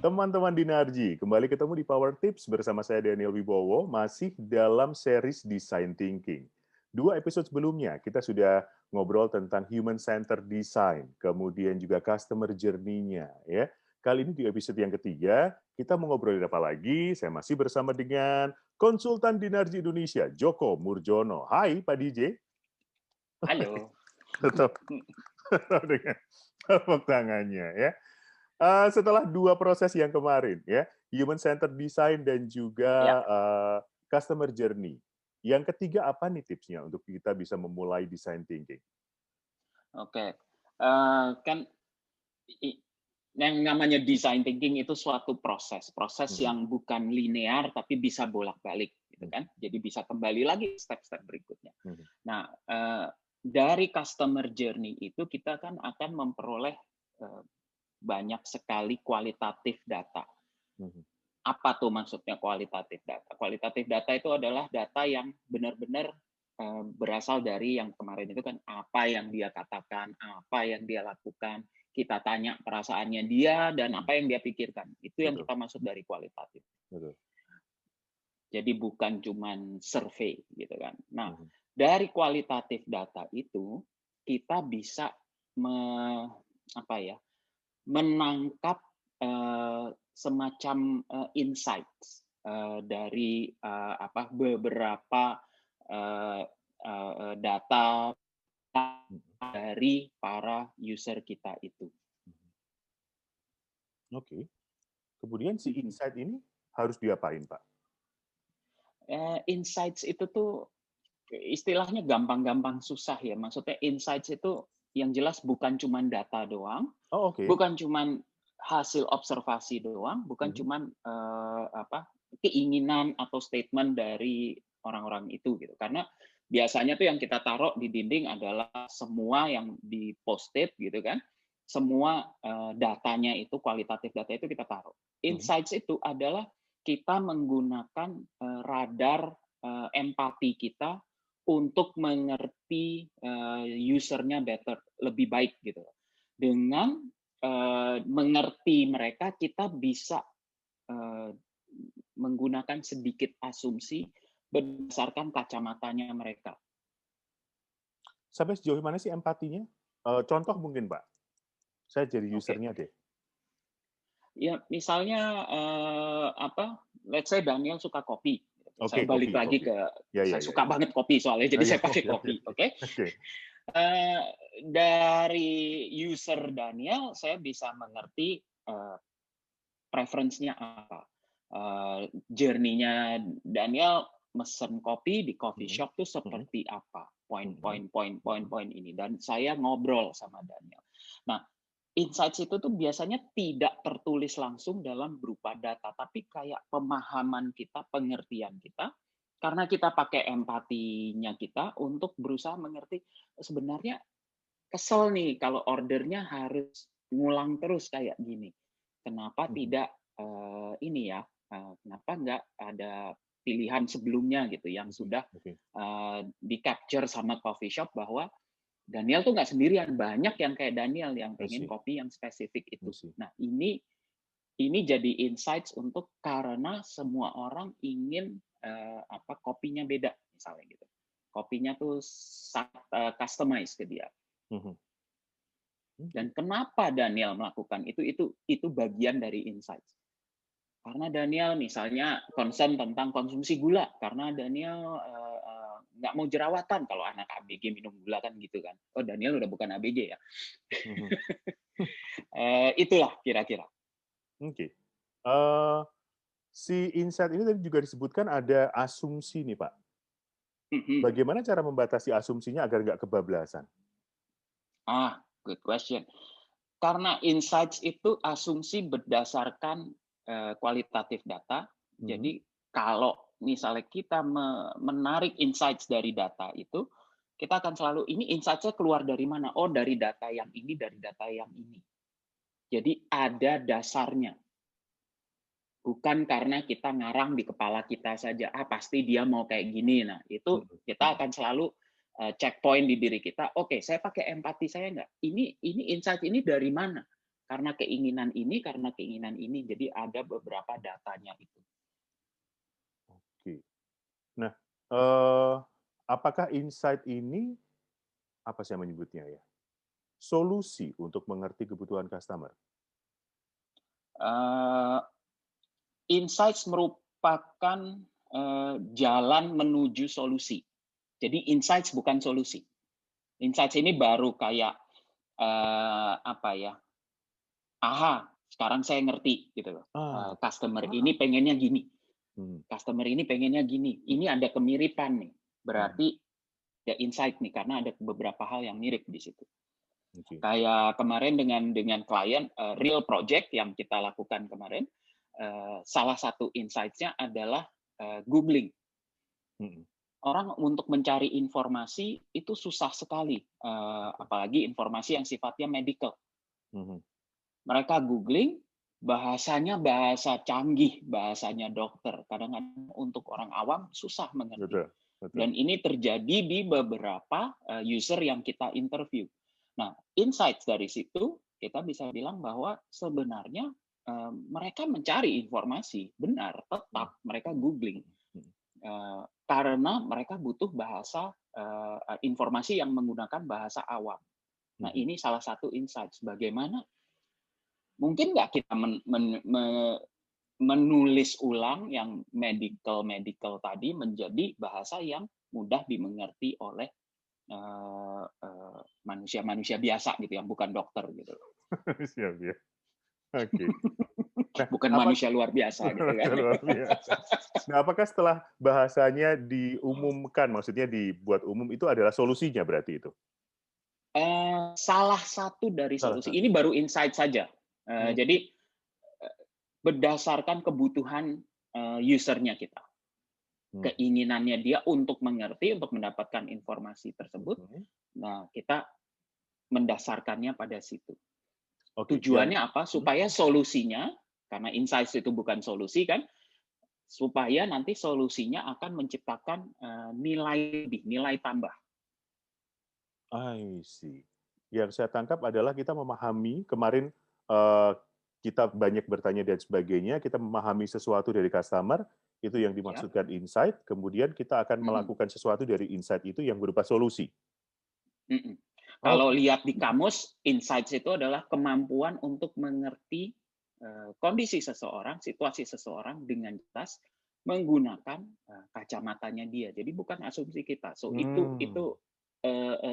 Teman-teman Dinarji, kembali ketemu di Power Tips bersama saya Daniel Wibowo, masih dalam series Design Thinking. 2 episode sebelumnya, kita sudah ngobrol tentang human-centered design, kemudian juga customer journey-nya. Ya. Kali ini di episode yang ketiga, kita mau ngobrolin apa lagi? Saya masih bersama dengan konsultan Dinarji Indonesia, Joko Murjono. Hai Pak DJ. Halo. Tetap dengan tepuk tangannya ya. Setelah 2 proses yang kemarin, ya, human-centered design dan juga Ya, customer journey. Yang ketiga apa nih tipsnya untuk kita bisa memulai design thinking? oke. Kan i yang namanya design thinking itu suatu proses Mhm, yang bukan linear tapi bisa bolak-balik gitu mhm, kan. Jadi bisa kembali lagi step-step berikutnya. mhm, Nah, dari customer journey itu kita kan akan memperoleh, eee, banyak sekali kualitatif data. mhm, Apa tuh maksudnya kualitatif data? Kualitatif data itu adalah data yang benar-benar berasal dari yang kemarin itu kan apa yang dia katakan, apa yang dia lakukan, kita tanya perasaannya dia dan mhm. apa yang dia pikirkan. Itu yang Betul, kita maksud dari kualitatif. betul. Jadi bukan cuman survei gitu kan. Nah, Mhm, dari kualitatif data itu kita bisa me, apa ya, menangkap semacam insights dari beberapa eh, data mhm, dari para user kita itu. mhm. Oke. Kemudian si insight ini harus diapain, Pak? Insights itu tuh istilahnya gampang-gampang susah ya. Maksudnya insights itu yang jelas bukan cuma data doang, Oh, oke. bukan cuman hasil observasi doang, bukan Mhm, cuman, keinginan atau statement dari orang-orang itu gitu. Karena biasanya tuh yang kita taruh di dinding adalah semua yang di-posted gitu kan, semua, datanya itu, kualitatif data itu kita taruh. mhm, Insights itu adalah kita menggunakan, radar, empati kita untuk mengerti, user-nya better, lebih baik gitu. Dengan mengerti mereka, kita bisa eh, menggunakan sedikit asumsi berdasarkan kacamatanya mereka. Sampai sejauh mana sih empatinya? Contoh mungkin, Pak. Saya jadi Oke, usernya deh. ya misalnya let's say Daniel suka kopi. Oke, Saya balik kopi lagi kopi. ke Ya ya saya ya suka ya. banget kopi soalnya, jadi Oh ya, saya pakai kopi, oke kopi. oke. Oke, Oke. Eh, dari user Daniel, saya bisa mengerti preference-nya apa. Journey-nya Daniel mesen kopi di coffee Mhm, shop tuh mhm, seperti apa, mhm, mhm, poin-poin ini, dan saya ngobrol sama Daniel. Nah, insights itu tuh biasanya tidak tertulis langsung dalam berupa data, tapi kayak pemahaman kita, pengertian kita, karena kita pakai empatinya kita untuk berusaha mengerti, sebenarnya kesel nih kalau ordernya harus ngulang terus kayak gini. Kenapa mhm. tidak ini ya? Kenapa nggak ada pilihan sebelumnya gitu yang Oke sudah oke. di capture sama coffee shop bahwa Daniel tuh nggak sendirian, banyak yang kayak Daniel yang I pengen see kopi yang spesifik I itu. see. Nah, ini jadi insights untuk karena semua orang ingin kopinya beda misalnya gitu. Kopinya tuh sangat customize ke dia. Mhm. Oke. Dan kenapa Daniel melakukan itu bagian dari insights. Karena Daniel misalnya concern tentang konsumsi gula, karena Daniel nggak mau jerawatan kalau anak ABG minum gula kan gitu kan. Oh Daniel udah bukan ABG ya. Mhm. Itulah kira-kira. Oke. Eee, si insight ini tadi juga disebutkan ada asumsi nih, Pak. Mhm. Bagaimana cara membatasi asumsinya agar nggak kebablasan? Good question. Karena insights itu asumsi berdasarkan kualitatif data. Mhm, Jadi kalau misalnya kita menarik insights dari data itu, kita akan selalu ini insights-nya keluar dari mana? Oh, dari data yang ini, dari data yang ini. Jadi ada dasarnya. Bukan karena kita ngarang di kepala kita saja, pasti dia mau kayak gini. Nah, itu mhm, kita mhm, akan selalu checkpoint di diri kita. Oke, saya pakai empati saya nggak? Ini insight ini dari mana? karena keinginan ini. Jadi ada beberapa datanya itu. Oke. Nah, apakah insight ini, apa saya menyebutnya ya, solusi untuk mengerti kebutuhan customer? Uh, Insights merupakan jalan menuju solusi. Jadi insights bukan solusi. Insights ini baru kayak apa ya? Aha, sekarang saya ngerti gitu loh. Customer ini pengennya gini. Customer ini pengennya gini. Ini ada kemiripan nih. Berarti ya insight nih karena ada beberapa hal yang mirip di situ. Kayak kemarin dengan klien real project yang kita lakukan kemarin, salah satu insights-nya adalah googling. Orang untuk mencari informasi itu susah sekali, apalagi informasi yang sifatnya medical. Mereka googling, bahasanya bahasa canggih, bahasanya dokter. Kadang-kadang untuk orang awam susah mengerti. Dan ini terjadi di beberapa user yang kita interview. Nah, insights dari situ kita bisa bilang bahwa sebenarnya mereka mencari informasi, benar, tetap mereka googling. Karena mereka butuh bahasa informasi yang menggunakan bahasa awam. Nah, ini salah satu insights. Bagaimana mungkin nggak kita menulis ulang yang medical tadi menjadi bahasa yang mudah dimengerti oleh manusia-manusia biasa gitu, yang bukan dokter gitu. Siap ya. Oke. Nah, bukan manusia luar biasa gitu kan. Luar biasa. Nah, apakah setelah bahasanya diumumkan, maksudnya dibuat umum, itu adalah solusinya berarti itu? Salah satu dari solusi. Ini baru insight saja. Jadi berdasarkan kebutuhan usernya kita, keinginannya dia untuk mengerti, untuk mendapatkan informasi tersebut. Nah, kita mendasarkannya pada situ. Tujuannya apa? Supaya solusinya, karena insights itu bukan solusi kan, supaya nanti solusinya akan menciptakan nilai lebih, nilai tambah. I see. Yang saya tangkap adalah kita memahami, kemarin kita banyak bertanya dan sebagainya, kita memahami sesuatu dari customer, itu yang dimaksudkan insight, kemudian kita akan melakukan sesuatu dari insight itu yang berupa solusi. Kalau lihat di kamus, insights itu adalah kemampuan untuk mengerti kondisi seseorang, situasi seseorang dengan jelas menggunakan kacamatanya dia. Jadi bukan asumsi kita. So itu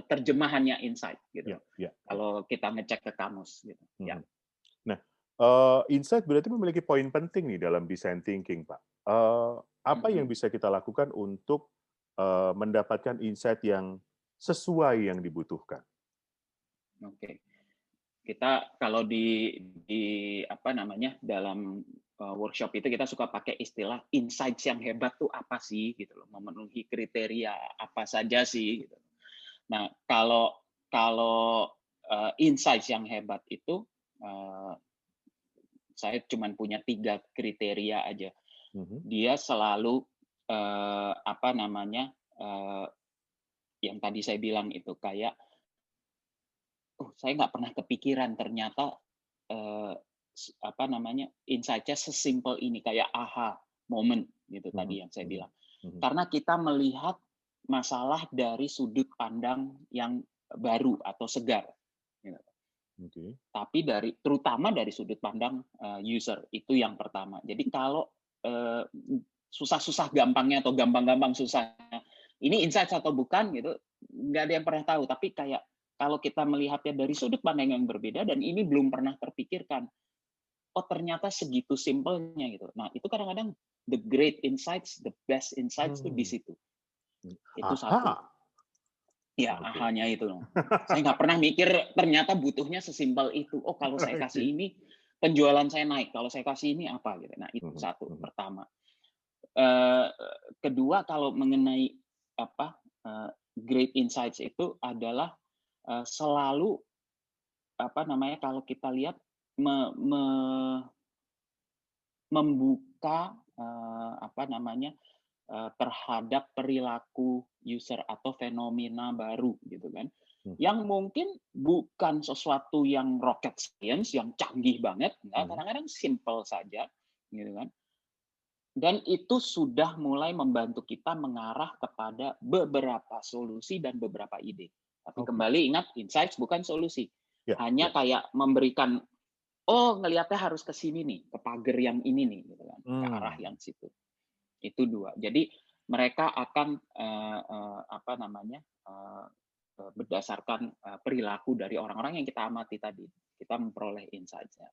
terjemahannya insight gitu. Kalau kita ngecek ke kamus gitu. Nah, insight berarti memiliki poin penting nih dalam design thinking, Pak. Apa yang bisa kita lakukan untuk mendapatkan insight yang sesuai yang dibutuhkan? Oke. Kita kalau di apa namanya dalam workshop itu kita suka pakai istilah insights yang hebat tuh apa sih gitu loh, memenuhi kriteria apa saja sih gitu. Nah, kalau insights yang hebat itu saya cuma punya 3 kriteria aja. Dia selalu apa namanya yang tadi saya bilang itu kayak saya nggak pernah kepikiran ternyata apa namanya insight-nya sesimpel ini, kayak aha moment gitu tadi yang saya bilang. Karena kita melihat masalah dari sudut pandang yang baru atau segar. Gitu. Tapi terutama dari sudut pandang user, itu yang pertama. Jadi kalau susah-susah gampangnya atau gampang-gampang susahnya, ini insight atau bukan gitu, nggak ada yang pernah tahu. Tapi kayak kalau kita melihatnya dari sudut pandang yang berbeda dan ini belum pernah terpikirkan, oh ternyata segitu simpelnya gitu. Nah itu kadang-kadang the great insights, the best insights itu di situ. Itu satu. Ya, ahanya itu. Saya nggak pernah mikir ternyata butuhnya sesimpel itu. Oh kalau saya kasih ini penjualan saya naik. Kalau saya kasih ini apa gitu. Nah itu satu pertama. Kedua kalau mengenai apa great insights itu adalah selalu apa namanya kalau kita lihat membuka apa namanya terhadap perilaku user atau fenomena baru gitu kan. yang mungkin bukan sesuatu yang rocket science, yang canggih banget, enggak, kadang-kadang simple saja, gitu kan. Dan itu sudah mulai membantu kita mengarah kepada beberapa solusi dan beberapa ide. Tapi Oke. kembali ingat, insights bukan solusi. Ya, Hanya kayak memberikan, oh ngelihatnya harus ke sini nih, ke pagar yang ini nih, gitu kan, ke arah yang situ. Itu dua. Jadi mereka akan apa namanya berdasarkan perilaku dari orang-orang yang kita amati tadi, kita memperoleh insights-nya.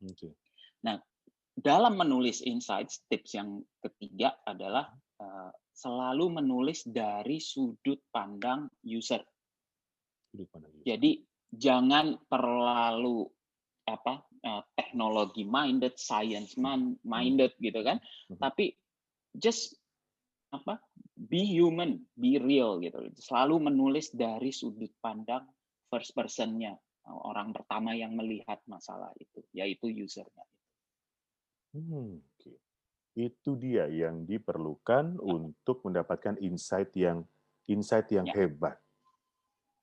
Oke. Nah, dalam menulis insights, tips yang ketiga adalah selalu menulis dari sudut pandang user. Jadi jangan terlalu teknologi minded, science minded gitu kan, tapi just be human, be real gitu. Selalu menulis dari sudut pandang first person-nya, orang pertama yang melihat masalah itu, yaitu user-nya. Oke. Itu dia yang diperlukan untuk mendapatkan insight yang Ya. hebat.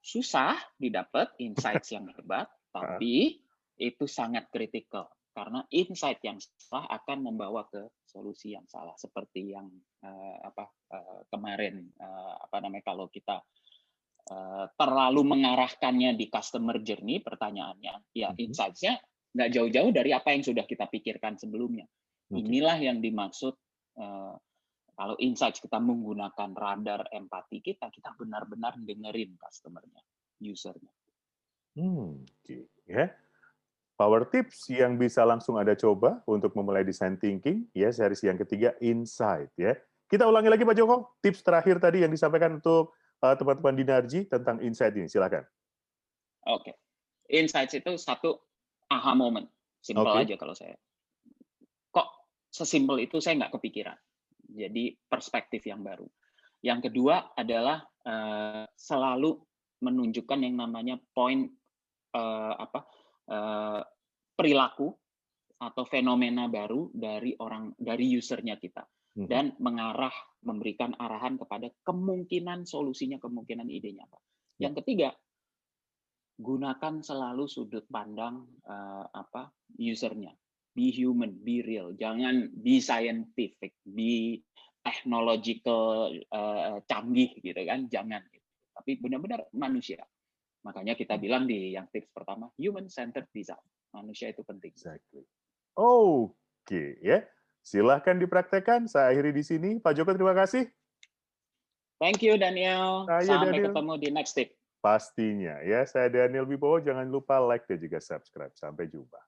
Susah didapat insights yang hebat, tapi itu sangat kritikal. Karena insight yang salah akan membawa ke solusi yang salah. Seperti yang kemarin, kalau kita terlalu mengarahkannya di customer journey, pertanyaannya, ya insights-nya nggak jauh-jauh dari apa yang sudah kita pikirkan sebelumnya. Inilah yang dimaksud kalau insights kita menggunakan radar empati kita benar-benar dengerin customer-nya, user-nya. Oke. Ya. Power tips yang bisa langsung Anda coba untuk memulai design thinking, ya, series yang ketiga, Insight. Ya. Kita ulangi lagi Pak Joko, tips terakhir tadi yang disampaikan untuk teman-teman di Narji tentang Insight ini. Silakan. Oke. Insights itu satu, aha moment. Simple aja kalau saya. Kok sesimpel itu saya nggak kepikiran. Jadi perspektif yang baru. Yang kedua adalah selalu menunjukkan yang namanya point perilaku atau fenomena baru dari usernya kita, dan memberikan arahan kepada kemungkinan solusinya, kemungkinan idenya apa. Yang ketiga, gunakan selalu sudut pandang usernya. Be human, be real. Jangan be scientific, be technological canggih gitu kan, jangan. Tapi benar-benar manusia. Makanya kita bilang di yang tips pertama, human centered design. Manusia itu penting. Exactly. Oke, ya. Silahkan dipraktekkan. Saya akhiri di sini. Pak Joko, terima kasih. Thank you, Daniel. Sampai ketemu di next tip. Pastinya, ya. Saya Daniel Wibowo. Jangan lupa like dan juga subscribe. Sampai jumpa.